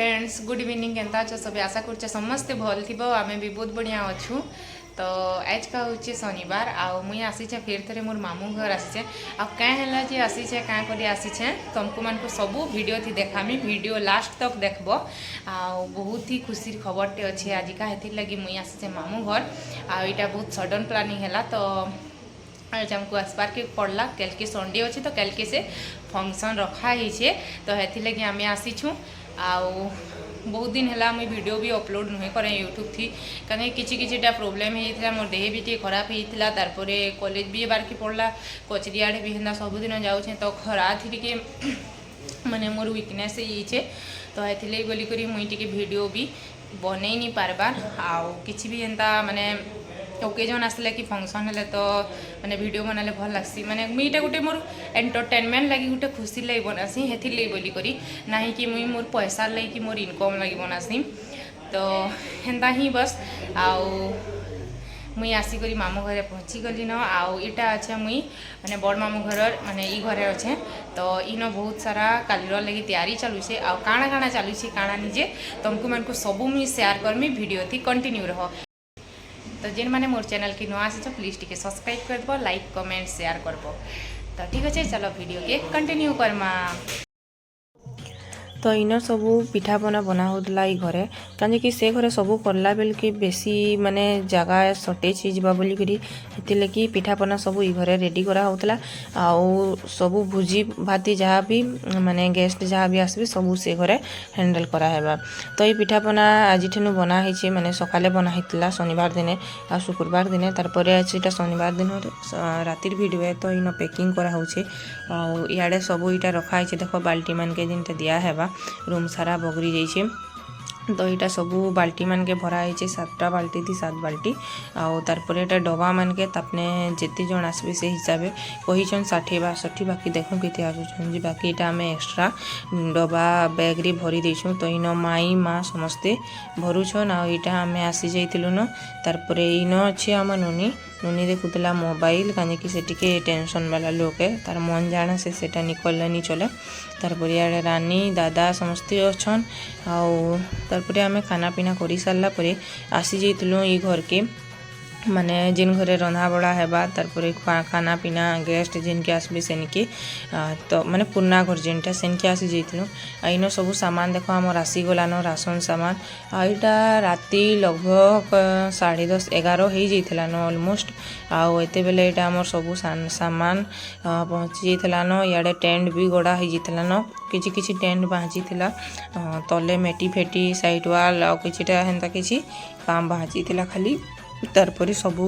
Friends good evening केन्ता अच्छे सब आशा कर समस्ते भल थी आम भी बहुत बढ़िया अच्छू। तो आज का हूँ शनिवार मुई आसीचे फिर थे मोर मामू घर आसीचे आला जे आसीचे क्या कर आसीचे तुमको मान सबू वीडियो थी देखामी वीडियो लास्ट तक देखब बहुत ही खुशी खबरटे अच्छे आज का लगी मुई आसीचे मामू घर आईटा बहुत सडन प्लानिंग है। तो आज हमको आसबार के पड़ला कल के संडे अच्छे तो कल के से फंक्शन रखाई तो हेथि लगी आम आसीछू बहुत दिन है मुझे वीडियो भी अपलोड नुहे करे यूट्यूब थी कहीं किटा प्रोब्लेम होता मोर देह भी टे खराब होता तारपर कॉलेज भी बार की पड़ला कचेरी आड़े भी हेन्दा सबुदिन जाऊे तो खरा थी टे माने मोर वीकनेस हो तो ये बोलिक मुझे वीडियो भी बन नहीं पार्बार कि भी एंता माने ओकेजन आसला कि फंक्शन है तो मैंने वीडियो बनाले भल लगसी माने मुईटा गोटे मोर एंटरटेनमेंट लगी गोटे खुशी लगी बनासी हेथि बोली करी ना कि मुई मोर पैसा लगी कि मोर इनकम लगी बनासी तो हेन्ता ही बस मुई आसिक मामू घरे पहुँची गली न आटा अच्छे मुई माने बड़ मामू घर माने घरे अच्छे तो इन बहुत सारा कालीर लगी तैयारी चलुचे काଣା काଣା चलुचे काଣା निजे तुमको मन को सबू मुई शेयर करमी वीडियो थी कंटिन्यू रह। तो जेन मैंने मोर चैनल की नुआ आसी प्लीज टी सब्सक्राइब कर दो लाइक कमेंट शेयर करब। तो ठीक अच्छे चलो वीडियो के कंटिन्यू करमा। तो इन सब पिठापना बना होता घरे कहीं कि से घरे सब करला बेल कि बेसी माने जगह सर्टेज हो लगी पिठापना सब ई घरे रेडी करा होता सब भोजी भाती जहाँ भी माने गेस्ट जहाँ भी आसबे सब से घरे हैंडल करा तो ये पिठापना आज ठेनु बनाई माने सकाले बनाई शनिवार दिने आ शुक्रवार दिने तारपर आज शनिवार दिन रातिर वीडियो है तो इन पैकिंग करा इे सब इटा रखाई देख बाल्टी मान के जिनटा दिया है रूम सारा बगरी जाइए तो यहाँ सब बाल्टी मान के भराई 7टा बाल्टी थी 7 बाल्टी आर ये डबा मान के तापने जिते जन आसबे से हिसाब कही 60-62 बाकी देखूँ के आसुन बाकी यहाँ आम एक्सट्रा डबा बैग रे भरी देछुँ तो इन माई माँ समस्ते भरुछन आईटा आम आसी जाइलु न तार इन अच्छे आम नुनी नुनी देखुला मोबाइल कहीं कि से टेंशन वाला लोक है तार मन जाना से निकलनी चले तारपर इे रानी दादा समस्ते अच्छन तारपर आम खाना पीना कर सारा आसी जाइलु ये घर के माने जिन घरे रंधा बड़ा है तारपर खाना पीना गेस्ट जिन के आसबे सेनके तो माने पुरना घर जेनटा सेनके आसी जाइलु इन सब सामान देख आम आसी गलान राशन सामान यहाँ राति लगभग 10:30-11 हो जाइलान ऑलमोस्ट आते बेले यहाँ आम सब सामान पहुँची जाइलान इे टेंट भी गड़ा हो जाइलान किसी टेंट बाँची तले मेटी फेटी साइड वाल आ किटा हेन्ता किसी काम बाँची खाली तारपर सबू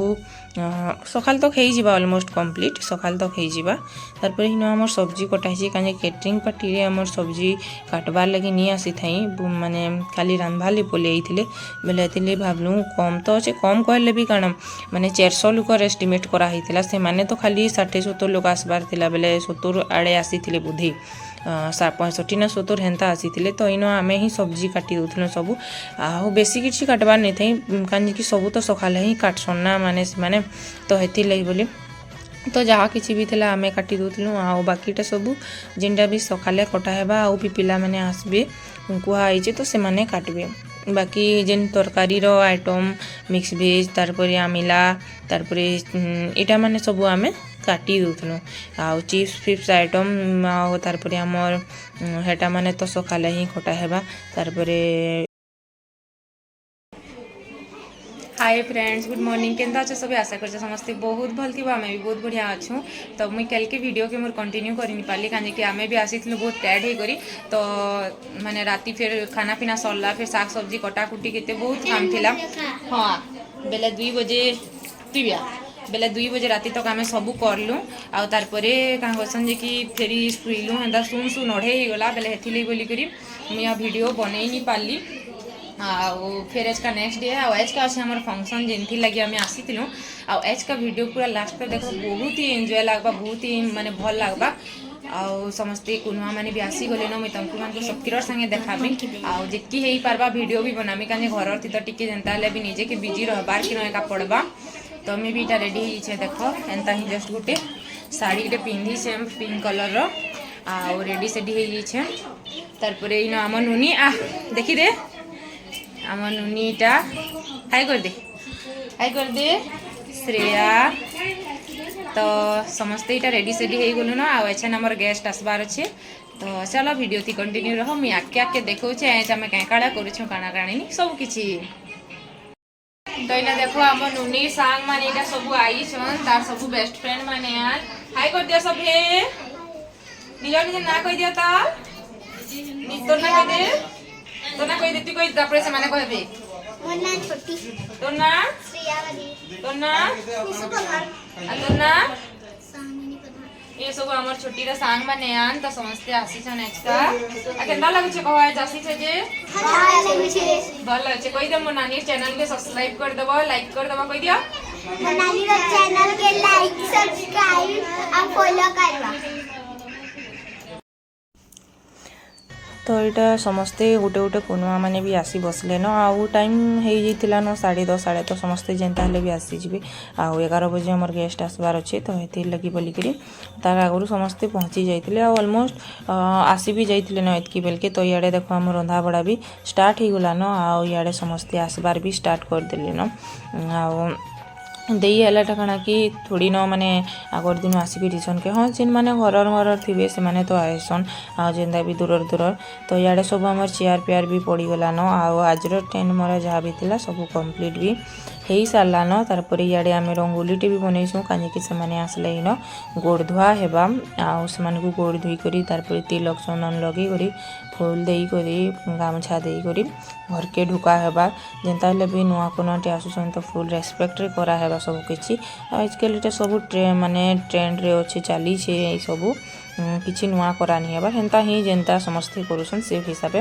सकाल तक हो ऑलमोस्ट कंप्लीट सकाल तक हो तारपर इन आम सब्जी कटाई कहीं कैटरिंग पार्टी आम सब्जी काटबार लगी नहीं आसी थी माने खाली रांधवाली बोले बेले भावलु कम तो अच्छे कम कहले भी कण माने 400 लोक एस्टिमेट कराई से माने तो खाली 60-70 लोक आसबार बेले 70 आड़े आसी बुद्धि 65 ना 70 हेन्ता आसी तो इन आम ही सब्जी काटी दूँ सब बेसी किसी काटबार नहीं थी कहीं सब तो सकाल ही काटसन ना माने माने तो हेती लगी बोली तो जहाँ किसी भी थिला आमे काटी दूँ बाकीटा सब जिनटा भी सकाले कटा है भी पिला माने आसबे कहुई तो से माने काटबे बाकी जेन तरकारी रो आइटम मिक्स भेज तारपर आमिला तारपर इटा माने सब आमे काटी दूँ चिप्स फिप्स आइटम तारपर आमर हेटा माने तो सकाले ही कटा है तारपर हाय फ्रेंड्स गुड मॉर्निंग केन्ता अच्छे सब आशा कर समस्ते बहुत भल थी आम भी बहुत बढ़िया अच्छू। तो मुई कल के वीडियो के मोर कंटिन्यू कर पाली कहीं आम भी आसी बहुत टायर्ड होकर तो माने राति फिर खाना पीना सरला फिर साग सब्जी कटाकुटी के बहुत काम थिला हाँ बेले 2 बजे पिबिया बेले 2 बजे राति तक आम सब करलु आरपर क्या कहसन जे कि फेरी शुइलु हेन्ता सुन सुन 2:30 होगला बेले हेथि बोलिक मुझे वीडियो बनई नहीं पाली फिर आज का नेक्स्ट डे है आज का अच्छे हमारे फंक्शन जिन लगी आम आसी आज का वीडियो पूरा लास्ट तक देख बहुत ही एंजॉय लगवा बहुत ही माने भल लगवा समस्ते कुनुआ मैंने भी आसी गले न मुझे तुमको मान सबकिर संगे देखाबी जितकी हो पार्बा वीडियो भी बनामी कहीं घर थी तो टी जेनता भी निजे के बिजी रहबार कि नका पड़वा तो मैं भी इटा रेडी हो देख एंता ही जस्ट गोटे शाड़ी पिंधि पिंक कलर रेडी सेडी हो तारपरे इन आम नुनी आ देखी दे आम नुनीटा हाई कर दे श्रेया तो समस्ते इटा रेडी सेडी हो गलु ना आछे आमर गेस्ट आसबार अच्छे तो चलो वीडियो थी कंटिन्यू रह मुझे आके आके देखौछे एज आम क्या काड़ा करूँ काଣା काणी सब किछि तो इना देखो आम नुनी सांग माने इटा सब आई छन तार सब बेस्ट फ्रेंड माने यार हाय कर दिया सब हे निज निज ना कह दिया ता तो ना कह दे तू कह तापर से माने कहबे मोर नाम छोटी तो ना श्रेयावती तो ना निशु प्रधान तो ना सामिनी प्रधान ये सब हमर छोटी रा सांग माने आन तो समस्ते आसी छन एक्स्ट्रा आ केंदा लागु छे कहवा जासी छे जे हां लागु छे भल छे कहि दे मोर नानी चैनल के सब्सक्राइब कर देबो लाइक कर देबो कहि दिया मोर नानी रा चैनल के लाइक सब्सक्राइब आ फॉलो करवा तो यहाँ समस्ते गोटे गोटे कुनुआ मैंने भी आसी बसले न आउ टाइम हो जाता न 10:30 तो समस्ते जेनता हेले भी आसीजे आउ 11 बजे आमर गेस्ट आसबार अच्छे तो ये लगी बोलिकी तार आगु समस्ते पहुँची जाते ऑलमोस्ट आसी भी जाते न एतकी बेलके तो इे देखो आम रंधा बड़ा भी स्टार्ट हो गला न आउ इे समस्ते आसबार भी स्टार्ट करदे न आउ देई हलाटा काଣା कि थोड़ी न माने आगर दिन आसिक रिसन के हाँ जिन माने घर थे से माने तो आएसन आ जेनता भी दूर तो इे सब आम चेयर पेयर भी पड़गला न आज टेंट मोर जहाँ भी थिला सब कंप्लीट भी हो सारा न तार इे आम रंगोलीटे भी बनईसु कहीं से आसले इन गोड़ धुआ हेबा आउ गोड़ धोईकर तार तिलक चंदन लगे फूल देकर गामछा देकर घर के ढुका हेबा जेनता हेले भी नुआ कोनटे आसुसन तो फुल रेस्पेक्ट रे करा हेबा सब किछि आजकल इटा सब माने ट्रेंड रे अच्छे चली सब किछि नुआ करा नहीं हेबा हेंता ही जेनता समस्ते करूसन से हिसाब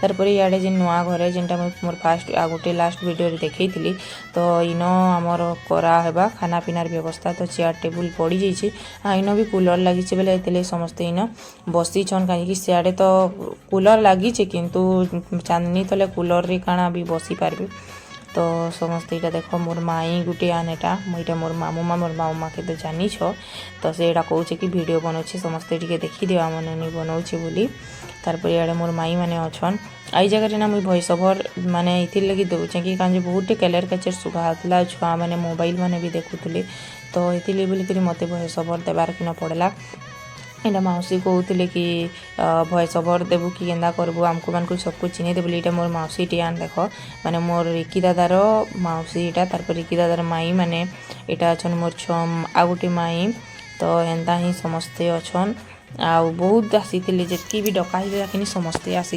तार इे जेन नुआ घरे जेनटा मोर फास्ट आ गोटे लास्ट वीडियो रे देखैथिली तो इन आमर करा हेबा खाना पीनार व्यवस्था तो चेयर टेबुल पड़ी जाइए इन भी कूलर लगी बेले एते समस्ते इन बसी छन कहीं सियाड़े तो कूलर लगी किंतु चांदनी तले कूलर रे काना भी बसी पारबे तो समस्ते इटा देख मोर माई गुटे आनेटा मुईटा मोर मामू माँ के तो जानी छो तो से कहूँ कि वीडियो बनाऊे समस्ते टी देखी दियो आम ननी बनाऊे बोली तारपर इे मोर माई मैंने अच्छन आई जगह ना मुई वॉइस ओवर माने इथिर लगी दूचे कि कहीं बहुत क्लियर कैचर सुधा होता छुआ मैंने मोबाइल मैंने भी देखुली तो ये बोलिक मत वॉइस ओवर देवार कि न पड़ला एटा मौसी कहते कि वॉइस ओवर देवु कि केन्दा करबु आमको मानक सबको चिन्ह देबु ये मोर मौसी टीआन देख माने मोर रिकी दादार मौसी इटा तारपर रिकी दादार माई माने इटा अछन मोर छम आ गोटे माई तो एंता ही समस्ते अछन आउ बहुत आसी जितकी भी डकाई कि समस्ते आसी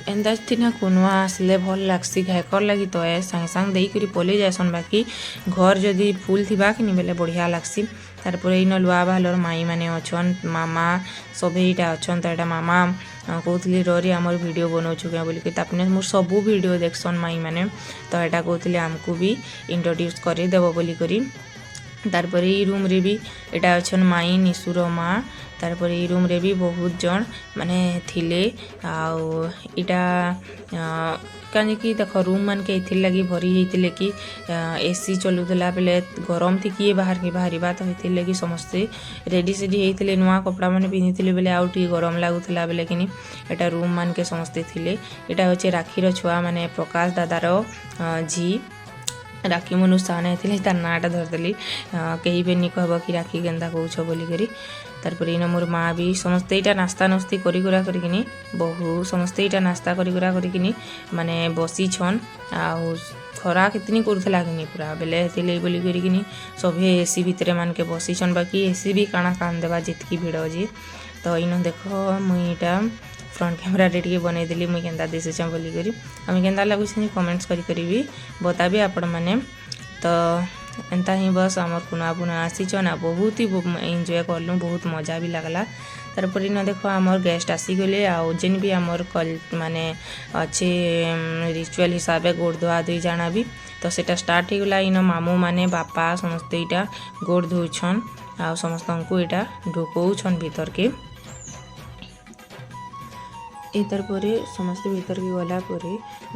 एंता ना कुनुआ आसले भल लगसी घाकर लगी तो सांगे सांग देकर पलि जासन बाकी घर जदि फुल थी कि बेले बढ़िया लगसी तारपर इन लुआ भालर माई माने अच्छन मामा सभी इटा अच्छन तो यहाँ मामा कहते री आमर वीडियो बनाऊँ क्या बोलिक तापने मोर सबू वीडियो देखसन माई माने तो यहाँ कहते आमको भी इंट्रोड्यूस करदेव बोलिक तारपर ई रूम रे भी एटा अच्छन माई निशुर माँ तारपर ई रूम रे भी बहुत जन माने थिले आउ इटा कहीं कि देख रूम मान के इथिर लगी भरी होते कि एसी चलुला बेले गरम थी किए बाहर के बाहर तो ये लगी समस्ते रेडी सेडी होते नुआ कपड़ा मैंने पिंधि बेले आउ टे गरम लगुला बेले कि एटा रूम मान के समस्ते थिले एटा होचे राखीर छुआ माने प्रकाश दादार झी राखी मनु साने तार नाटा धरदेली कहीं बेनी कहब कि राखी केन्दा कौच बोलिक तारपर इन मोर माँ भी समस्ते इटा नास्ता नुस्ती करा करकिनी बहु समस्ते इटा नास्ता करा करकिनी माने बसी छन आउ खरा कितनी करूला कि पूरा बेले हेतिले बोली करकिनी सभे एसी भितर मान के बसी छन बाकी एसी भी काना कान देवा जितकी भिड़ जी तो इन देख मुई इटा फ्रंट कैमरा रे टी बनईदेली मुई केन्दा दिशे बोलिक आम केन्दा लगुच कमेंट्स करी बताबी आपण मैंने तो एंता ही बस आमर कुना बुना आसीचन आ बहुत ही एंजॉय करलु बहुत मजा भी लगला तारपर इन देख आमर गेस्ट आसीगले आउ जेन भी आमर कल माने अच्छे रिचुअल हिसाब से गोड़ धुआ धुई जाना भी तो सेटा स्टार्ट हो गला इन मामू माने बापा समस्ते इटा गोड़ धोछन आ समस्त को इटा ढुकौछन भीतर के तार पर समस्ते भीतर के गला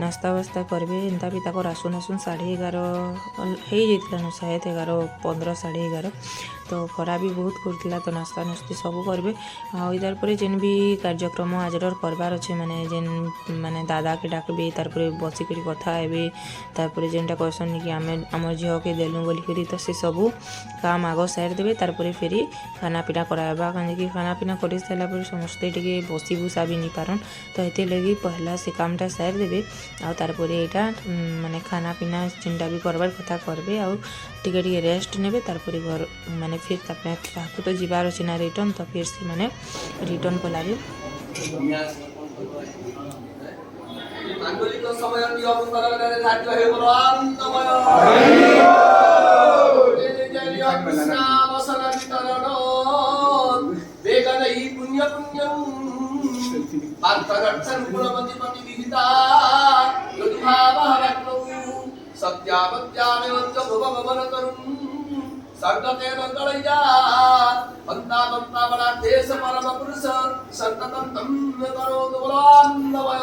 नास्ता वास्ता करेंगे एंता भी आसुन 11:30 हो जाता शायद 11:15 11:30 तो खरा भी बहुत करथिला तो नास्ता नुस्ती सब करबे आ इधर पर जेन भी कार्यक्रम आजर करबार अच्छे माने जेन माने दादा के डाकबे तार पर बसी करी कथा हेबे तार पर जेनटा कहसन कि आमे हमर झियो के देलु बोली करी तो से सब काम आगो साइड देबे तार पर फेरी खाना पीना कराबा काहे कि खाना पीना करि साला पर समस्त टिके बसी बुसा भी नहीं पारन तो एते लगी पहला से कामटा साइड देबे आ तार पर एटा माने खाना पीना चिंता भी करबार कथा करबे आ टिके टिके रेस्ट नेबे तार पर घर माने फिर तापने ताकू तो जीवार अछि ना रिटर्न तो फिर से माने रिटर्न पलाबे आंदोलिक समय नियम तरगरे धार्य हे बलवानमय जय कृष्ण वसन वितरण वेगनै पुण्य पुण्यं पार्थरक्षण गुणवती पति विहिता यदुभावहरत्नौ सत्यावत्यामेव च भुवमन तरुण सर्गते मंगलैया बंदा बंदा बड़ा देश परम पुरुष संततम तम करो बलवानमय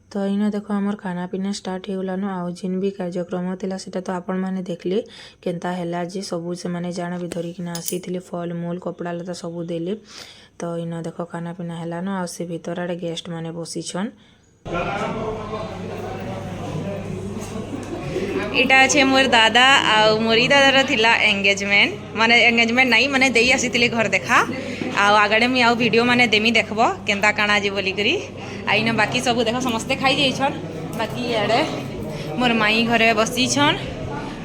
तो इना देखो आमर खाना पीना स्टार्ट हो गलान आउ जिन भी कार्यक्रम थिला सेटा तो आपण माने देखले केनता हैला जे सबू से माने जाना भी धरी किना आसी थिले फल मूल कपड़ा लता सबू देले तो इना देखो खाना पीना हैलान आ से भीतर आड़े गेस्ट माने बसी छन इटा अच्छे मोर दादा आ मोरी दादार थिला एंगेजमेंट माने एंगेजमेंट नहीं माने देई आसीथिले घर देखा आ आगड़े मुई आउ वीडियो माने देमी देखबो केनता काना जे बोली करी आइना बाकी सब देखो समस्ते खाई जाई छन बाकी आड़े मोर माई घरे बसी छन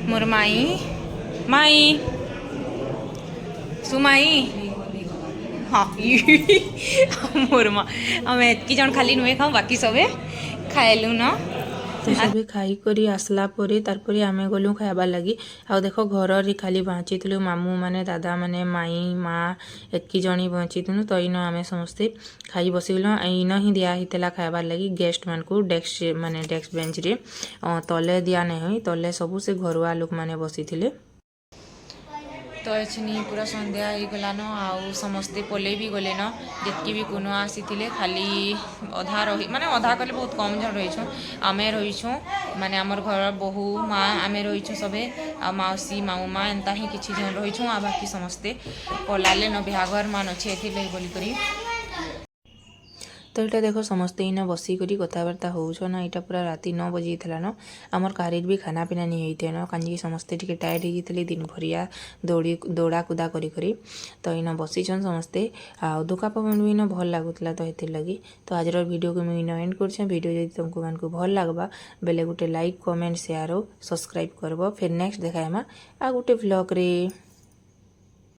मोर माई माई सुमाई हाँ मोर माँ हमें एतकी जन खाली नुहे खाऊ बाकी सबे खाएलु न तो सबे खाई करी आसला परे तार परे आमे गलु खाइबा लगी आ देखो घर रे खाली बाँचिथिलु मामू माने दादा माने माई माँ एतकी जणी बाँचिथिलु तो इन आमे समस्ते खाई बसिगलु इन ही दिया हितेला खाइबार लगी गेस्ट मान को डेस्क माने डेस्क बेंच रे तले दिया नहीं हुई तले सबू से घरुआ लोक माने बसिथिले तो एछनी पूरा संध्या हो गलान आउ समस्ते पले भी गले न जितकी भी कोनो आसी खाली अधा रही माने अधा कले बहुत कम जन रही आमे रही माने आमर घर बहु माँ आमे रही सबे आ मौसी मामू माँ एंता ही किछि जन रही आ बाकी समस्ते पलाले न बिहाघर मान अच्छे एथि बोली करी तो यहाँ देखो समस्ते इना बसी करी कथबार्ता होना यहाँ पूरा राति 9 बजे न आमर कारिर भी खाना पीना नहीं होते न कहीं समस्ते टिके टायर्ड हो जाते दिन भरिया दौड़ा कूदा करी तो इना बसीछन समस्ते आ दुका पवन भी भल लगुला तो ये लगी तो आज वीडियो को मुझे एंड कर वीडियो जब तुमको मान को भल लगवा बेले गोटे लाइक कमेंट शेयर सब्सक्राइब करब फिर नेक्स्ट देखा आ गोटे व्लॉग रे।